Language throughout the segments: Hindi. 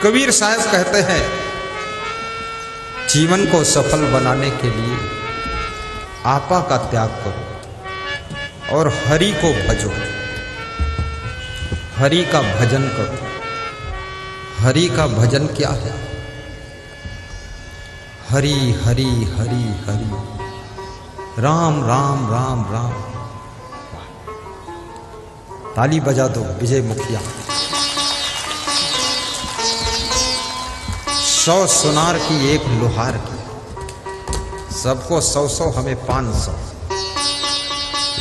कबीर साहब कहते हैं जीवन को सफल बनाने के लिए आपा का त्याग करो और हरि को भजो, हरि का भजन करो। हरि का भजन क्या है? हरि हरि हरि हरि, राम राम राम राम। ताली बजा दो विजय मुखिया। 100 सुनार की एक लोहार की, सबको 100 हमें 500।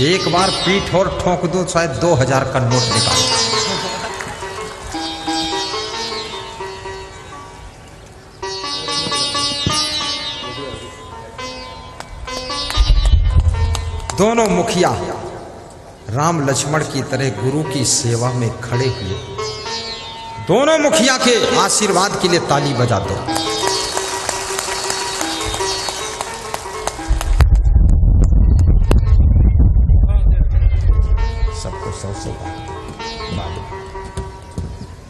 एक बार पीठ और ठोक दो, शायद 2000 का नोट निकाल। दोनों मुखिया राम लक्ष्मण की तरह गुरु की सेवा में खड़े हुए। दोनों मुखिया के आशीर्वाद के लिए ताली बजा दो। सबको 100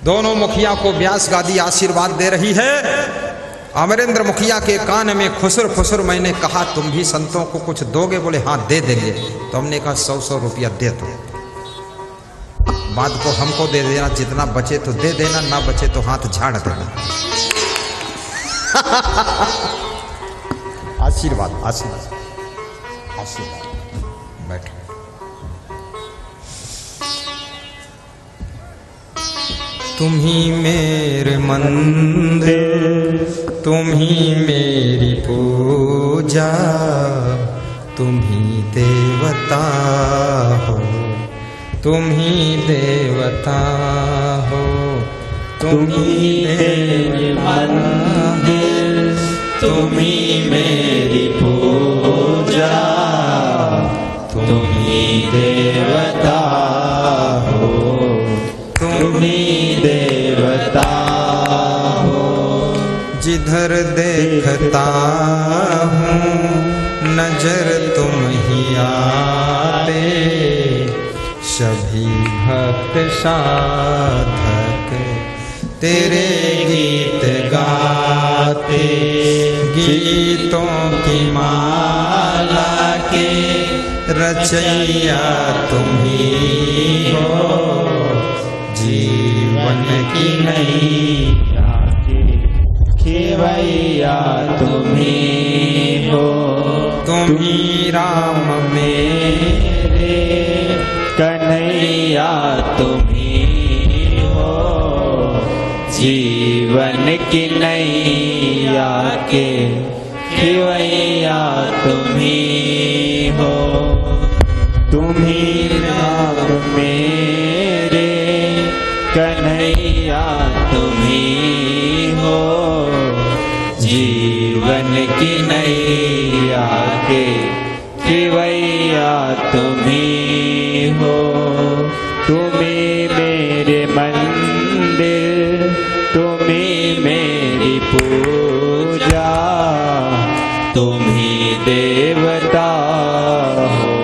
दोनों मुखिया को व्यास गादी आशीर्वाद दे रही है। अमरेंद्र मुखिया के कान में खुसर खुसर मैंने कहा तुम भी संतों को कुछ दोगे? बोले हाँ दे देंगे। तो हमने कहा 100 रुपया दे दो, बाद को हमको दे देना, जितना बचे तो दे देना, ना बचे तो हाथ झाड़ देना। आशीर्वाद आशीर्वाद आशीर्वाद। बैठो। तुम ही मेरे मंदिर, तुम ही मेरी पूजा, तुम ही देवता हो, तुम ही देवता हो, तुम ही मेरे मंदिर, तुम ही मेरी पूजा, तुम ही देवता हो, तुम ही देवता हो। जिधर देखता हूँ नजर तुम ही आते, सभी भक्त साधक तेरे गीत गाते। गीतों की माला के रचैया तुम ही हो, जीवन की नैया के खेवैया तुम ही हो। तुम ही राम मेरे कन्हैया तुम ही हो, जीवन की नैया के खेवैया तुम ही हो। तुम ही राम मेरे कन्हैया तुम ही हो, जीवन की नैया के खेवैया तुम ही हो। तुम ही मेरे मंदिर, तुम ही मेरी पूजा, तुम ही देवता हो,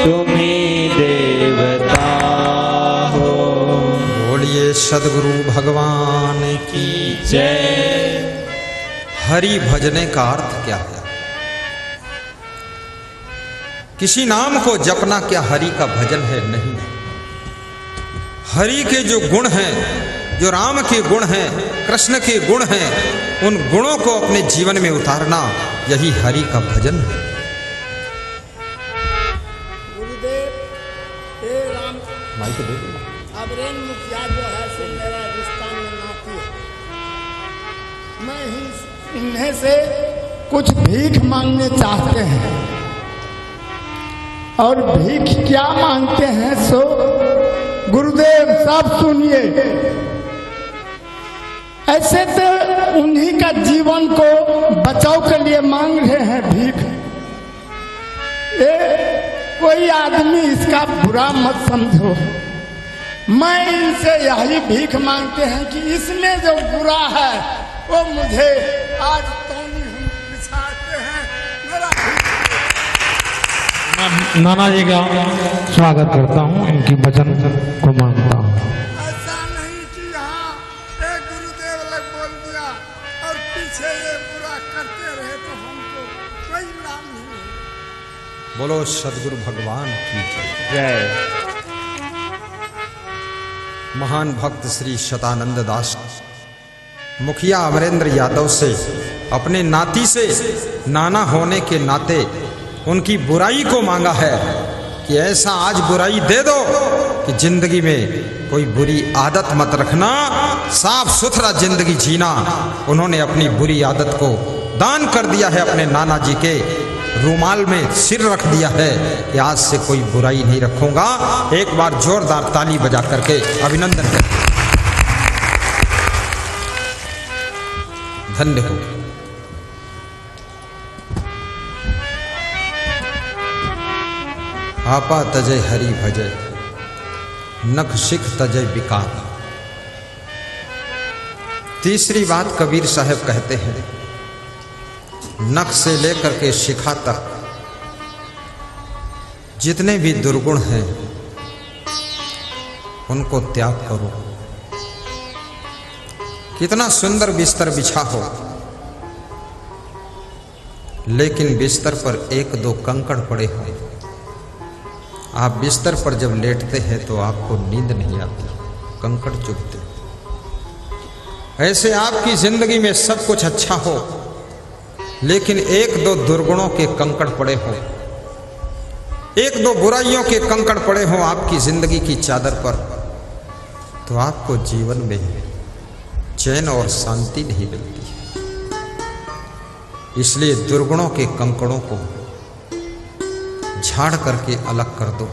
तुम ही देवता हो। बोलिए सद्गुरु भगवान की जय। हरि भजने का अर्थ क्या है? किसी नाम को जपना क्या हरि का भजन है? नहीं। हरि के जो गुण हैं, जो राम के गुण हैं, कृष्ण के गुण हैं, उन गुणों को अपने जीवन में उतारना, यही हरि का भजन है। गुरुदेव हे राम, अमरेंद्र मुखिया जो है सो मेरा रिश्ता में नाती है। मैं ही इन्हें से कुछ भीख मांगने चाहते हैं, और भीख क्या मांगते हैं सो गुरुदेव सब सुनिए। ऐसे तो उन्हीं का जीवन को बचाव के लिए मांग रहे हैं भीख। कोई आदमी इसका बुरा मत समझो। मैं इनसे यही भीख मांगते हैं कि इसमें जो बुरा है वो मुझे आज तौनी हम बिछाते हैं। मेरा नाना जी का स्वागत करता हूँ, इनकी वचन को मानता हूँ। ऐसा नहीं कि यहाँ एक गुरुदेव पीछे ये बुरा करते रहे तो हमको कोई लाभ नहीं। बोलो सदगुरु भगवान की जय। महान भक्त श्री शतानंद दास मुखिया अमरेंद्र यादव से अपने नाती से नाना होने के नाते उनकी बुराई को मांगा है कि ऐसा आज बुराई दे दो कि जिंदगी में कोई बुरी आदत मत रखना, साफ सुथरा जिंदगी जीना। उन्होंने अपनी बुरी आदत को दान कर दिया है, अपने नाना जी के रूमाल में सिर रख दिया है कि आज से कोई बुराई नहीं रखूंगा। एक बार जोरदार ताली बजा करके अभिनंदन करें। धन्य हो। आपा तजय हरि भजय, नख सिख तजय विकार। तीसरी बात कबीर साहब कहते हैं, नख से लेकर के शिखा तक जितने भी दुर्गुण हैं उनको त्याग करो। कितना सुंदर बिस्तर बिछा हो, लेकिन बिस्तर पर एक दो कंकड़ पड़े हों, आप बिस्तर पर जब लेटते हैं तो आपको नींद नहीं आती, कंकड़ चुभते। ऐसे आपकी जिंदगी में सब कुछ अच्छा हो, लेकिन एक दो दुर्गुणों के कंकड़ पड़े हों, एक दो बुराइयों के कंकड़ पड़े हों आपकी जिंदगी की चादर पर, तो आपको जीवन में चैन और शांति नहीं मिलती। इसलिए दुर्गुणों के कंकड़ों को झाड़ करके अलग कर दो,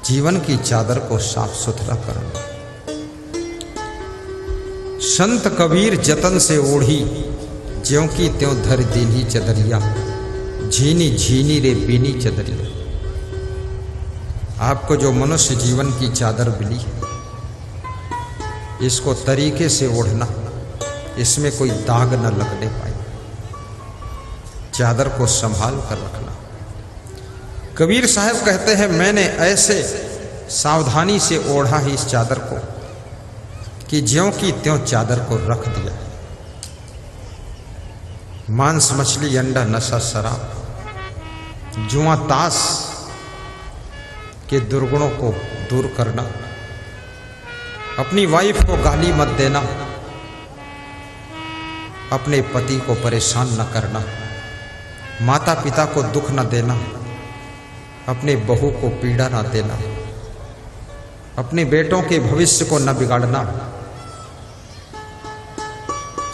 जीवन की चादर को साफ सुथरा कर लो। संत कबीर जतन से ओढ़ी, ज्यों की त्यों धर दीनी चदरिया, झीनी झीनी रे बीनी चदरिया। आपको जो मनुष्य जीवन की चादर मिली है, इसको तरीके से ओढ़ना, इसमें कोई दाग न लगने पाए, चादर को संभाल कर रखना। कबीर साहब कहते हैं, मैंने ऐसे सावधानी से ओढ़ा ही इस चादर को कि ज्यों की त्यों चादर को रख दिया। मांस मछली अंडा नशा शराब जुआ ताश के दुर्गुणों को दूर करना, अपनी वाइफ को गाली मत देना, अपने पति को परेशान न करना, माता पिता को दुख न देना, अपने बहू को पीड़ा न देना, अपने बेटों के भविष्य को न बिगाड़ना,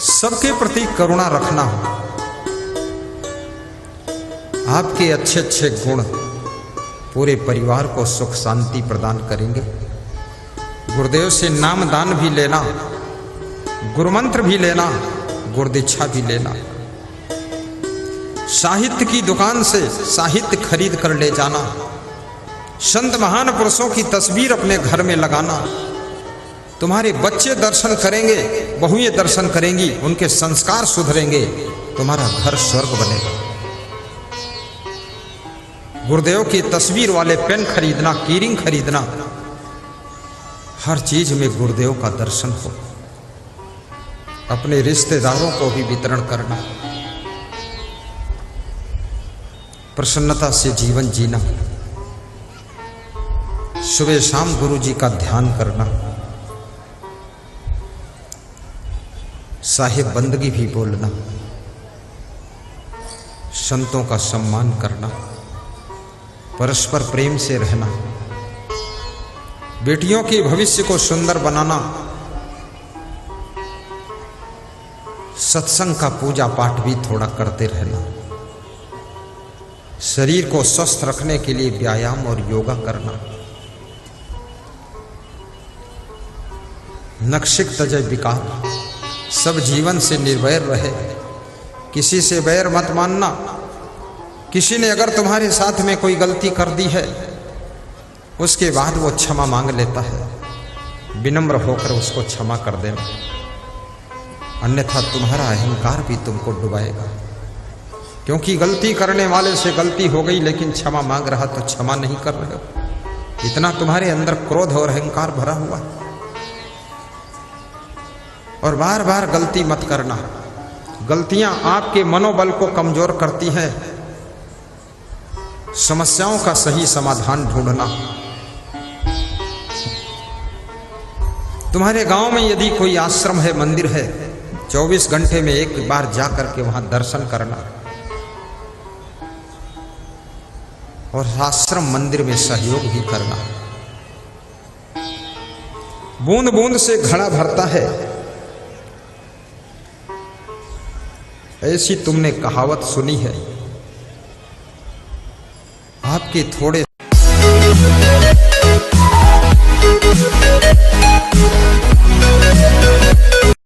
सबके प्रति करुणा रखना। आपके अच्छे अच्छे गुण पूरे परिवार को सुख शांति प्रदान करेंगे। गुरुदेव से नाम दान भी लेना, गुरुमंत्र भी लेना, गुरुदीक्षा भी लेना। साहित्य की दुकान से साहित्य खरीद कर ले जाना, संत महान पुरुषों की तस्वीर अपने घर में लगाना। तुम्हारे बच्चे दर्शन करेंगे, बहुएं दर्शन करेंगी, उनके संस्कार सुधरेंगे, तुम्हारा घर स्वर्ग बनेगा। गुरुदेव की तस्वीर वाले पेन खरीदना, कीरिंग खरीदना, हर चीज में गुरुदेव का दर्शन हो। अपने रिश्तेदारों को भी वितरण करना, प्रसन्नता से जीवन जीना, सुबह शाम गुरु जी का ध्यान करना, साहिब बंदगी भी बोलना, संतों का सम्मान करना, परस्पर प्रेम से रहना, बेटियों के भविष्य को सुंदर बनाना, सत्संग का पूजा पाठ भी थोड़ा करते रहना, शरीर को स्वस्थ रखने के लिए व्यायाम और योगा करना। नखशिख तजय विकार, सब जीवन से निर्वैर रहे, किसी से बैर मत मानना। किसी ने अगर तुम्हारे साथ में कोई गलती कर दी है, उसके बाद वो क्षमा मांग लेता है, विनम्र होकर उसको क्षमा कर देना, अन्यथा तुम्हारा अहंकार भी तुमको डुबाएगा। क्योंकि गलती करने वाले से गलती हो गई, लेकिन क्षमा मांग रहा तो क्षमा नहीं कर रहे हो। इतना तुम्हारे अंदर क्रोध और अहंकार भरा हुआ है। और बार बार गलती मत करना, गलतियां आपके मनोबल को कमजोर करती हैं। समस्याओं का सही समाधान ढूंढना। तुम्हारे गांव में यदि कोई आश्रम है, मंदिर है, 24 घंटे में एक बार जाकर के वहां दर्शन करना और आश्रम मंदिर में सहयोग भी करना। बूंद बूंद से घड़ा भरता है, ऐसी तुमने कहावत सुनी है। आपके थोड़े